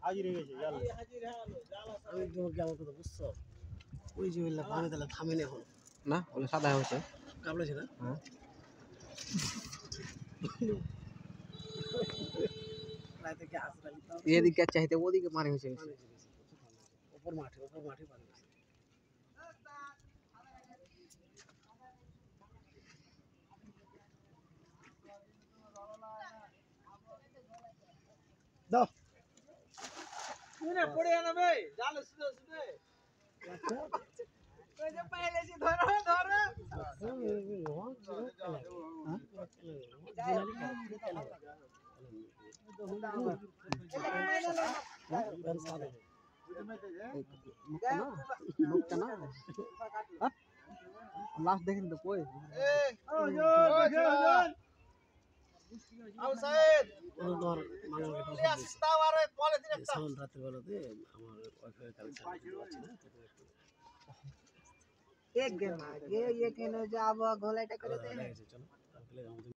হাজির হয়ে গেছে আমি তোমাকে আমার কথা বুঝছো ওই যে ভাঙে তাহলে থামে না এখন না ওগুলো সাদা হয়েছে কামড়েছে না হ্যাঁ এদিকে চাইতে ওদিকে মারে হয়েছে ওপর মাঠে পানি দাও পড়ে না ভাই জাল শুধু ওই যে পাইলে সি ধরো লাস্ট দেখেন তো কই আউটসাইড ওর মাঙ্গল কেটে প্লিজ টাওয়ারে পলিথিন একটা সাউন্ড রাতে বেলাতে আমার ওয়াইফাই কানেকশন হচ্ছে না एक गेम आ गया ये कहने जाओ घोलाटा करे दे चलो